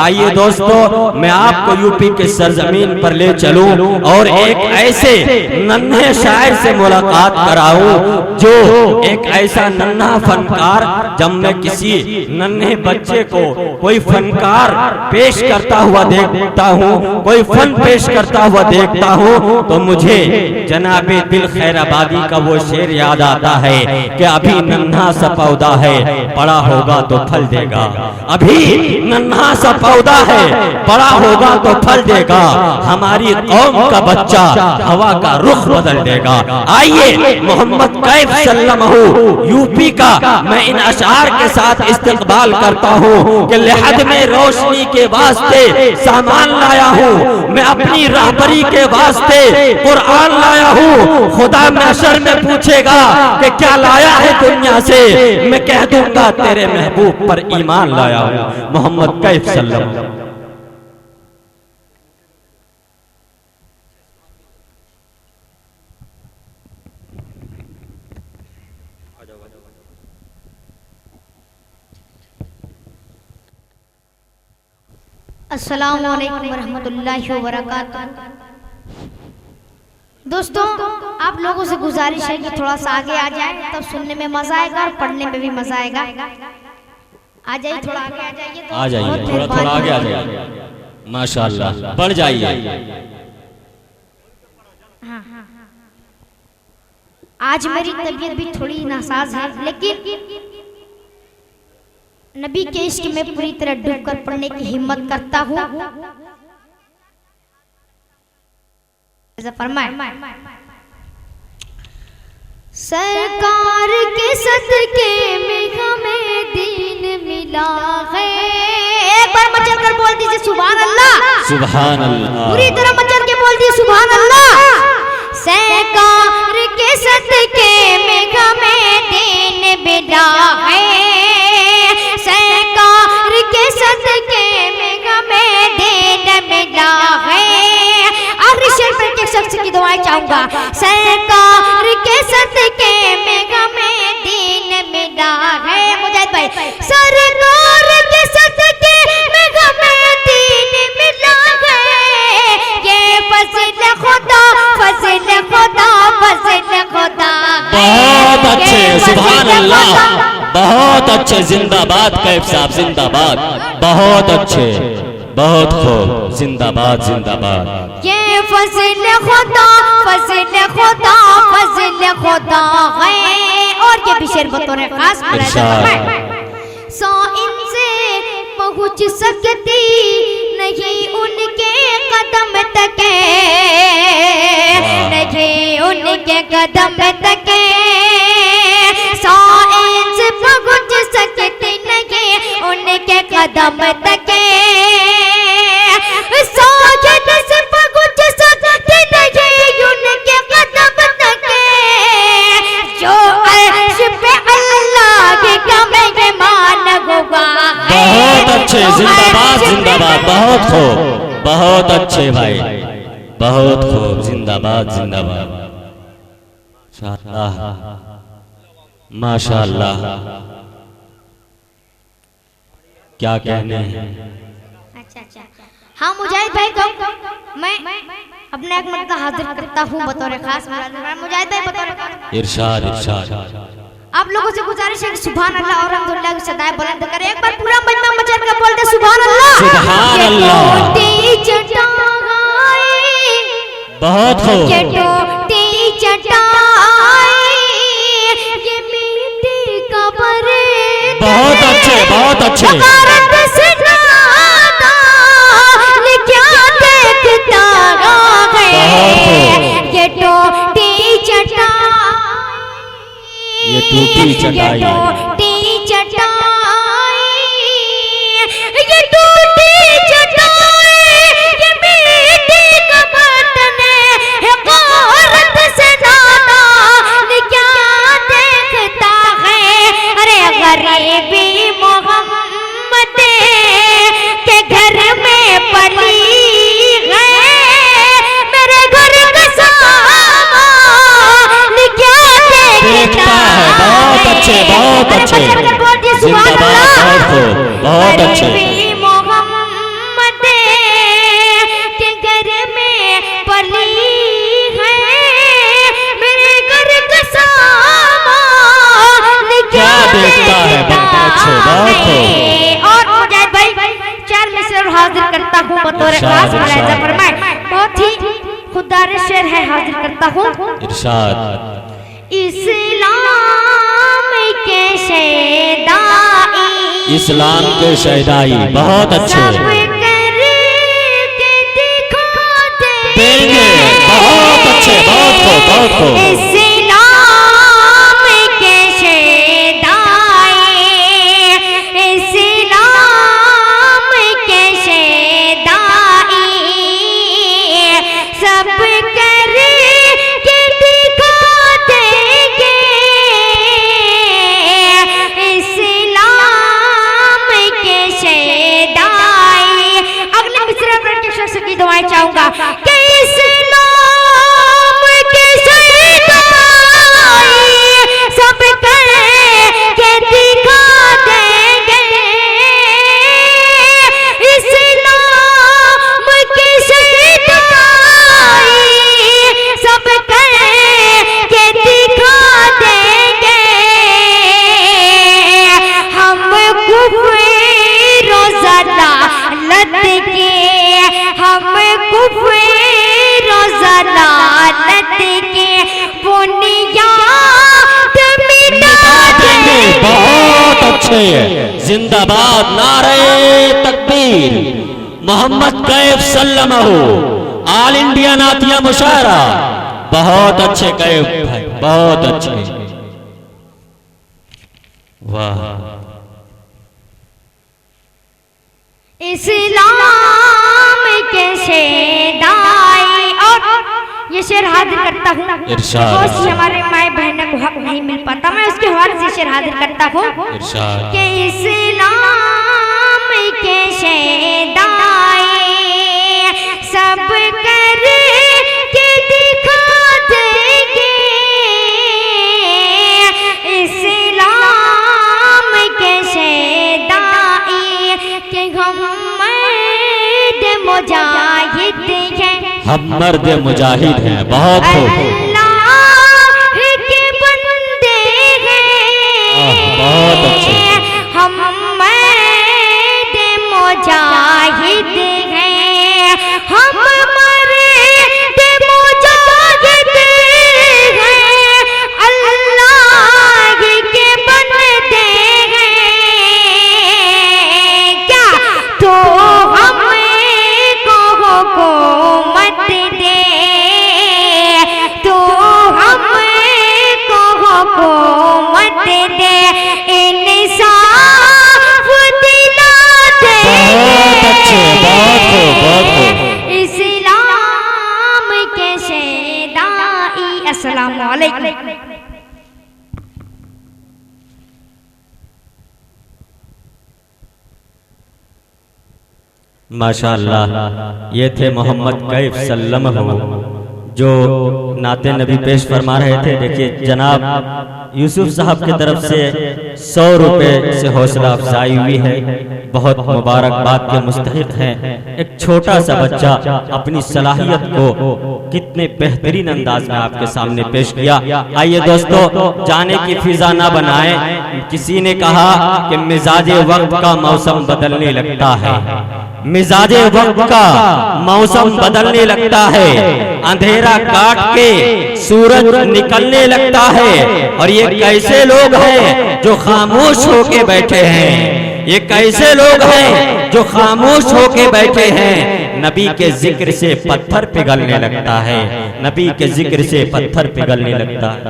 आइए दोस्तों, मैं आपको यूपी के सरजमीन पर ले चलूं और एक ऐसे नन्हे शायर से मुलाकात कराऊं जो एक ऐसा नन्हा फनकार, जब मैं किसी नन्हे बच्चे को कोई फनकार पेश करता हुआ देखता हूँ, कोई फन पेश करता हुआ देखता हूँ, तो मुझे जनाबे दिल खैराबादी का वो शेर याद आता है कि अभी नन्हा सा पौधा है, बड़ा होगा तो फल देगा। अभी नन्हा सा पौधा है, बड़ा होगा तो फल देगा। हमारी कौम का बच्चा हवा का रुख बदल देगा। आइए मोहम्मद कैफ सल्लल्लाहु यूपी का मैं इन अशार के साथ इस्तकबाल करता हूँ कि लहद में रोशनी के वास्ते सामान लाया हूँ, मैं अपनी राहबरी के वास्ते कुरान लाया हूँ। खुदा महशर में पूछेगा कि क्या लाया है दुनिया से, मैं कह दूंगा तेरे महबूब पर ईमान लाया हूँ। मोहम्मद कैफ सल्लल्लाहु। अस्सलामु अलैकुम वरहमतुल्लाहि वबरकातुहू। दोस्तों, आप लोगों से गुजारिश है कि थोड़ा सा आगे आ जाए, तब सुनने में मजा आएगा और पढ़ने में भी मजा आएगा। आ जाइए, थोड़ा आगे आ जाइए। आ जाइए, थोड़ा थोड़ा आगे आ जाइए। माशाअल्लाह, बढ़ जाइए। हाँ, आज मेरी तबीयत भी थोड़ी नासाज है, लेकिन नबी के इश्क में पूरी तरह डूबकर पढ़ने की हिम्मत करता हूँ। सरकार के सदके में हमें दीन मिला है। एक बार मचल कर बोल दीजिए सुभान अल्लाह। सुभान अल्लाह। पूरी तरह मचल के बोल दीजिए सुभान अल्लाह। सरकार के सदके में हमें दीन मिला है। सरकार के सदके में हमें दीन मिला है। आखिरी शेर पर एक शख्स की दुआएं चाहूंगा। सरकार के सदके में हमें दीन मिला है। मुजाहिद भाई, सरकार के सदके में हमें दीन मिला है। ये फज़ल खुदा, फज़ल खुदा, फज़ल खुदा। बहुत अच्छे, सुभान अल्लाह, बहुत अच्छे। जिंदाबाद कैफ साहब, जिंदाबाद। बहुत अच्छे, बहुत खूब, जिंदाबाद जिंदाबाद। ये फज़ल खुदा, फज़ल खुदा, फज़ल खुदा है। और ये भी शेर बतौर खास सो इनसे पहुँच सकती नहीं उनके कदम तक, नहीं उनके कदम तक। सो इनसे पहुँच सकती नहीं उनके कदम तक। सो इनसे पहुँच सकती नहीं उनके कदम तक। जो अर्श पे अल्लाह के कमे मान होगा। बहुत अच्छे, जिंदाबाद जिंदाबाद। बहुत खूब, बहुत अच्छे भाई, बहुत खूब, जिंदाबाद जिंदाबाद। माशाअल्लाह, क्या कहने हैं। अच्छा, हाँ मुजाहिद भाई को मैं अपने एक मर्तबा हाजिर करता हूँ बतौर खास। मुजाहिद भाई बतौर इरशाद इरशाद। आप लोगों से गुजारिश है कि सुभान अल्लाह और अल्हम्दुलिल्लाह की सदाएं बुलंद करें। एक बार पूरा मजमा मचल कर बोल दे सुभान अल्लाह। सुभान अल्लाह। बहुत खूब। ये टूटी चटाई, ये मिट्टी का परे। बहुत अच्छे, बहुत अच्छे। ये टूटी चटाई, ये टूटी चटाई, टूटी चटाई, ये टूटी चटाई, ये मिट्टी का बर्तन है। गौरत से ज़्यादा क्या देखता है। अरे गरीबी मोहम्मद के घर में पली है। मेरे घर का सामान क्या देखता है। बहुत अच्छे, बहुत अच्छे, जिंदाबाद। बहुत खूब, बहुत अच्छे। हूँ बतौर खास मुलाहिजा फरमाए। बहुत ही खुदार शेर है, हाजिर करता हूँ। इरशाद। इस्लाम के शहदाई, इस्लाम के शहदाई, बहुत अच्छे सब करके दिखा देंगे, बहुत अच्छे, बहुत को इस्लाम के शहदाई, इस्लाम के शहदाई, सब करके दिखा देंगे इस्लाम के शहदाई। अगले मिसरे पर के शख्स की दुआएं चाहूंगा कि इस्लाम के शहदाई सब करके दिखा देंगे इस्लाम के शहदाई सब करके दिखा देंगे। हम कुफ्र ज़लालत के, हम कुफ्र ज़लालत के बुनियाद मिटा देंगे। बहुत अच्छे। जिंदाबाद नारे तकबीर, मोहम्मद कैफ सल्लमहु, ऑल इंडिया नातिया मुशायरा। बहुत अच्छे कैफ भाई, बहुत अच्छे, वाह। इस्लाम के शहदाई। और ये शेर हाजिर करता हूँ। इरशाद। बहुत सी हमारे माए बहनों को हक नहीं मिल पाता, मैं उसके हवाले से शेर हाजिर करता हूँ इरशाद। कि इस्लाम के शहदाई सब करके दिखा देंगे इस्लाम के शहदाई के हम मर्द मुजाहिद हैं, हम मर्द मुजाहिद हैं, बहुत खूब, अल्लाह के बंदे हैं, बहुत अच्छे। हम मर्द मुजाहिद हैं, हम मर्द मुजाहिद हैं, अल्लाह के बंदे हैं। क्या तो हमको हुकूमत दे, तो हमको हुकूमत दे, इंसाफ दिला दे। बहुत अच्छे, बहुत खूब, बहुत खूब। इस्लाम के शहदाई। अस्सलाम वालेकुम। माशाअल्लाह, ये थे मोहम्मद कैफ सल्लमहु जो नाते नबी पेश फरमा रहे थे। देखिए जनाब यूसुफ साहब की तरफ से 100 रुपए से हौसला अफजाई हुई है, बहुत मुबारकबाद के मुस्तहिक हैं। एक छोटा सा बच्चा अपनी सलाहियत को कितने बेहतरीन अंदाज में आपके सामने पेश किया। आइए दोस्तों, जाने की फिजा ना बनाएं। किसी ने कहा कि मिजाजे वक्त का मौसम बदलने लगता है, मिजाजे वक्त का मौसम बदलने लगता है, अंधेरा काट के सूरज निकलने लगता है। और ये कैसे लोग हैं जो खामोश होके बैठे हैं, ये कैसे लोग हैं जो खामोश होके बैठे हैं। नबी के जिक्र से पत्थर पिघलने लगता है, नबी के जिक्र से पत्थर पिघलने लगता है।